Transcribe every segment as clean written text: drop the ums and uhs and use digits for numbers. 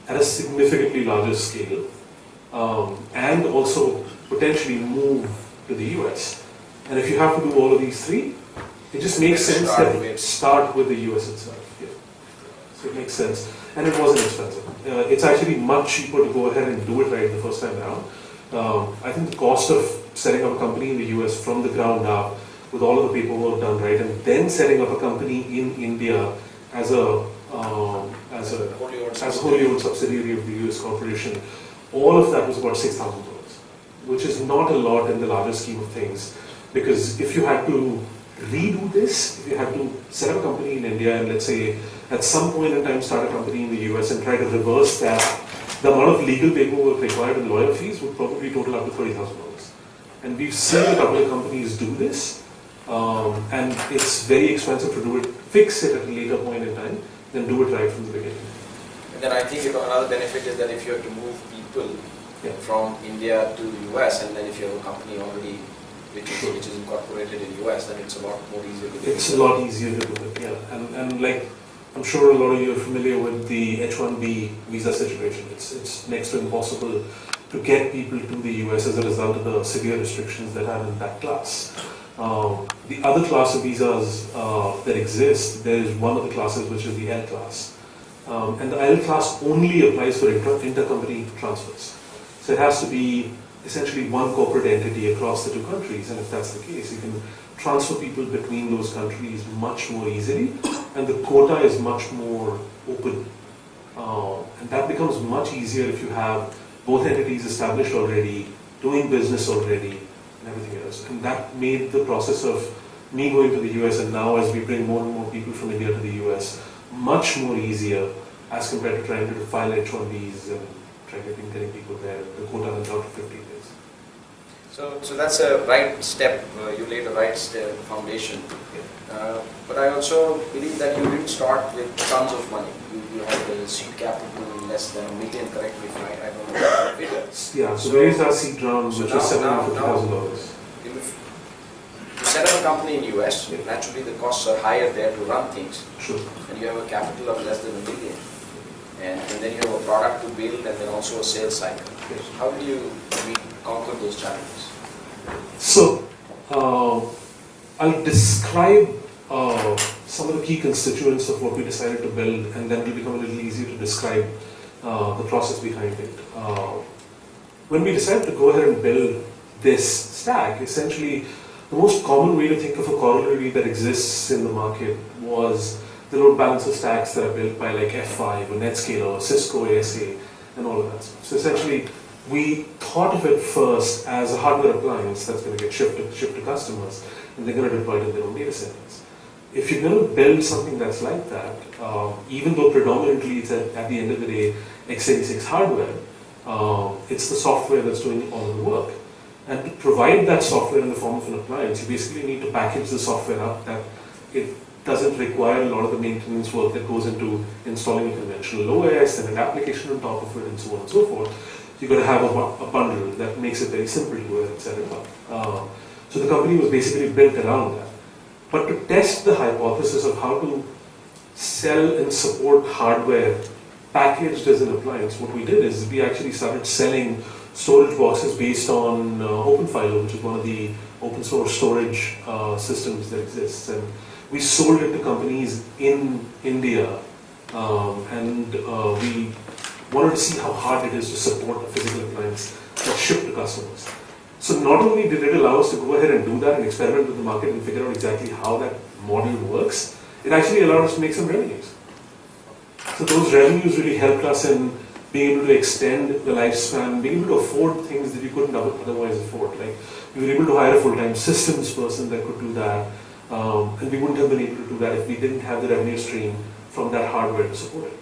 at a significantly larger scale, and also potentially move to the US. And if you have to do all of these three, it just makes sense that start with the US itself. Yeah. So it makes sense. And it wasn't expensive. It's actually much cheaper to go ahead and do it right the first time around. I think the cost of setting up a company in the US from the ground up, with all of the paperwork done right, and then setting up a company in India as a wholly owned subsidiary of the US corporation, all of that was about $6,000, which is not a lot in the larger scheme of things. Because if you had to redo this, if you had to set up a company in India and let's say at some point in time start a company in the US and try to reverse that, the amount of legal paperwork required and lawyer fees would probably total up to $30,000. And we've seen a couple of companies do this, and it's very expensive to do it, fix it at a later point in time, than do it right from the beginning. And then I think another benefit is that if you have to move people from India to the US, and then if you have a company already which is incorporated in US, then it's a lot more easier to do. It's a lot easier to do it, yeah. And like, I'm sure a lot of you are familiar with the H-1B visa situation. It's next to impossible to get people to the US as a result of the severe restrictions that are in that class. The other class of visas that exist, there is one of the classes which is the L class. And the L class only applies for intercompany transfers. So it has to be essentially one corporate entity across the two countries, and if that's the case, you can transfer people between those countries much more easily, and the quota is much more open. And that becomes much easier if you have both entities established already, doing business already, and everything else. And that made the process of me going to the US, and now as we bring more and more people from India to the US, much more easier as compared to trying to file H-1Bs and trying to getting people there. The quota runs out to 15 days. So that's a right step. You laid a right step foundation. But I also believe that you didn't start with tons of money. You had the seed capital less than $1 million. Correct me if I don't know the figure. Yeah. So we raised our seed round, which was $750,000. To set up a company in US, naturally the costs are higher there to run things. Sure. And you have a capital of less than $1 million. And then you have a product to build and then also a sales cycle. Yes. How do you conquer those challenges? So, I'll describe some of the key constituents of what we decided to build, and then it will become a little easier to describe the process behind it. When we decided to go ahead and build this stack, essentially the most common way to think of a corollary that exists in the market was the load balancer stacks that are built by like F5 or Netscaler or Cisco ASA and all of that stuff. So essentially, we thought of it first as a hardware appliance that's going to get shipped to customers, and they're going to deploy it in their own data centers. If you're going to build something that's like that, even though predominantly it's at the end of the day x86 hardware, it's the software that's doing all of the work. And to provide that software in the form of an appliance, you basically need to package the software up that it doesn't require a lot of the maintenance work that goes into installing a conventional OS and an application on top of it and so on and so forth. You've got to have a bundle that makes it very simple to go ahead and set it up. So the company was basically built around that. But to test the hypothesis of how to sell and support hardware packaged as an appliance, what we did is we actually started selling storage boxes based on OpenFiler, which is one of the open source storage systems that exists. And we sold it to companies in India, and we wanted to see how hard it is to support a physical appliance that's shipped to customers. So not only did it allow us to go ahead and do that and experiment with the market and figure out exactly how that model works, it actually allowed us to make some revenues. So those revenues really helped us in being able to extend the lifespan, being able to afford things that you couldn't otherwise afford. Like, we were able to hire a full-time systems person that could do that, and we wouldn't have been able to do that if we didn't have the revenue stream from that hardware to support it.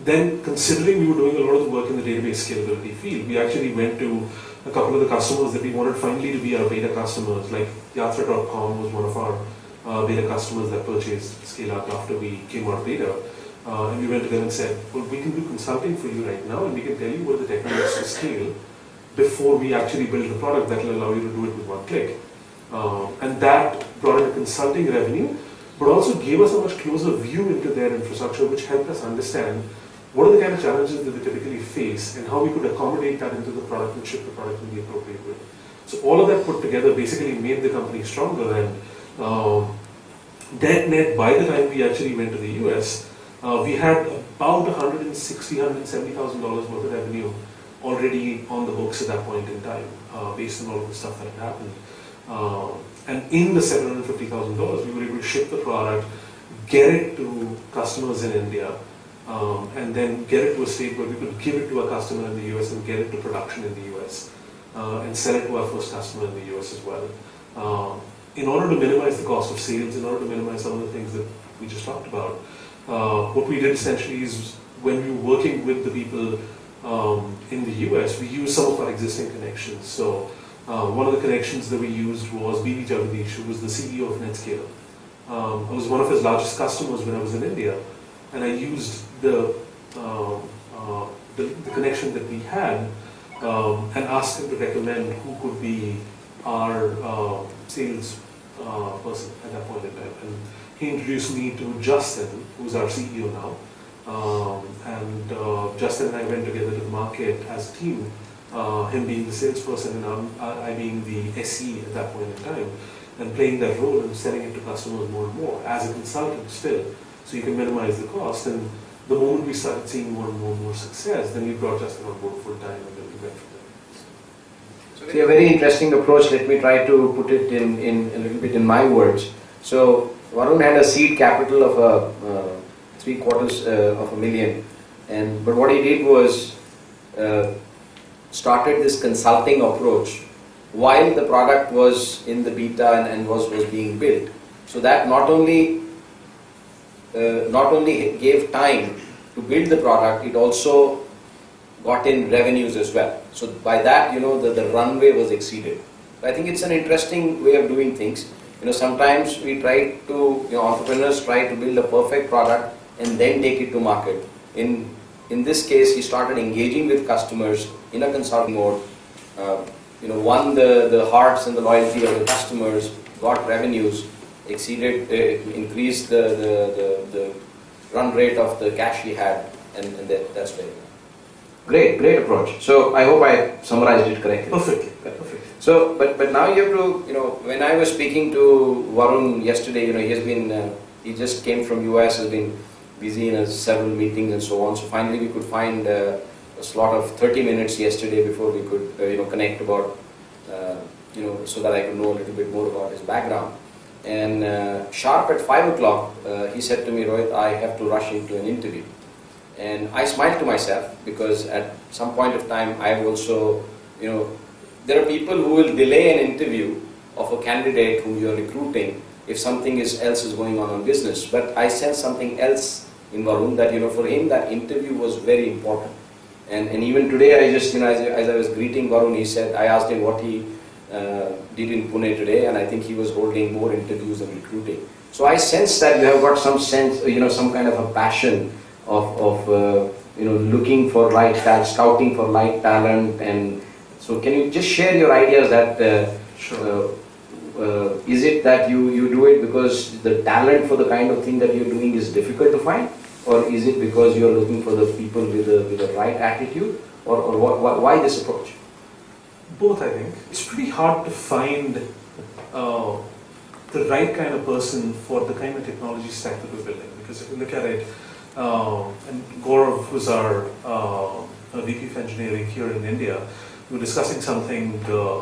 Then, considering we were doing a lot of the work in the database scalability field, we actually went to a couple of the customers that we wanted finally to be our beta customers. Like Yatra.com was one of our beta customers that purchased ScaleArc after we came out beta. And we went to them and said, well, we can do consulting for you right now, and we can tell you what the technology is to scale before we actually build the product that will allow you to do it with one click. And that brought in a consulting revenue, but also gave us a much closer view into their infrastructure, which helped us understand what are the kind of challenges that we typically face, and how we could accommodate that into the product and ship the product in the appropriate way. So all of that put together basically made the company stronger, and net, by the time we actually went to the US, we had about $170,000 worth of revenue already on the books at that point in time, based on all of the stuff that had happened. And in the $750,000, we were able to ship the product, get it to customers in India, and then get it to a state where we could give it to a customer in the US and get it to production in the US, and sell it to our first customer in the US as well. In order to minimize the cost of sales, in order to minimize some of the things that we just talked about, what we did essentially is, when we were working with the people in the US, we used some of our existing connections. So one of the connections that we used was B.V. Jagadish, who was the CEO of NetScale. I was one of his largest customers when I was in India, and I used the connection that we had and asked him to recommend who could be our sales person at that point in time. And he introduced me to Justin, who's our CEO now. Justin and I went together to the market as a team, him being the salesperson and I being the SE at that point in time, and playing that role and selling it to customers more and more as a consultant still, so you can minimize the cost. And the moment we started seeing more and more success, then we brought Justin on board full time, and then we went from there. So a very interesting approach. Let me try to put it in a little bit in my words. So Varun had a seed capital of $750,000, but what he did was started this consulting approach while the product was in the beta and was being built. So that not only gave time to build the product, it also got in revenues as well. So by that, the runway was exceeded. I think it's an interesting way of doing things. Sometimes we try to, entrepreneurs try to build a perfect product and then take it to market. In this case, he started engaging with customers in a consulting mode, won the hearts and the loyalty of the customers, got revenues, exceeded, increased the run rate of the cash he had, and that's very good. Great approach. So I hope I summarized it correctly. Perfect. So, but now you have to, when I was speaking to Varun yesterday, he just came from US, has been busy in several meetings and so on. So finally we could find a slot of 30 minutes yesterday before we could, connect about, so that I could know a little bit more about his background. And sharp at 5 o'clock, he said to me, Rohit, I have to rush into an interview. And I smiled to myself, because at some point of time I also, there are people who will delay an interview of a candidate whom you are recruiting if something else is going on in business. But I sensed something else in Varun, that for him that interview was very important. And even today, I just as I was greeting Varun, I asked him what he did in Pune today, and I think he was holding more interviews and recruiting. So I sense that you have got some sense, some kind of a passion of looking for right talent, scouting for right talent. And so can you just share your ideas that Sure. Is it that you do it because the talent for the kind of thing that you're doing is difficult to find, or is it because you're looking for the people with the right attitude, or why this approach? Both, I think. It's pretty hard to find the right kind of person for the kind of technology stack that we're building, because if you look at it, and Gaurav, who's our VP of engineering here in India, we were discussing something a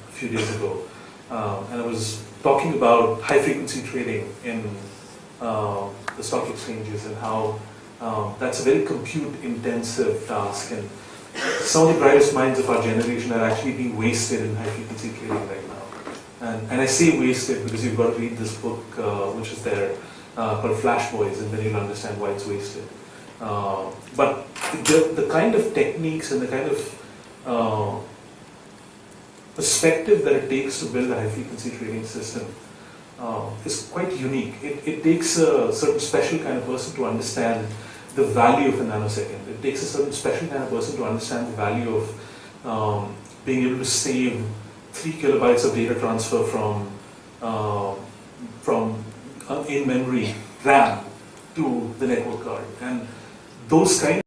few days ago, and I was talking about high frequency trading in the stock exchanges, and how that's a very compute intensive task, and some of the brightest minds of our generation are actually being wasted in high frequency trading right now. And I say wasted because you've got to read this book which is there called Flash Boys, and then you'll understand why it's wasted. But the kind of techniques and the kind of perspective that it takes to build a high frequency trading system is quite unique. It takes a certain special kind of person to understand the value of a nanosecond. It takes a certain special kind of person to understand the value of being able to save 3 kilobytes of data transfer from in-memory RAM to the network card. And those kind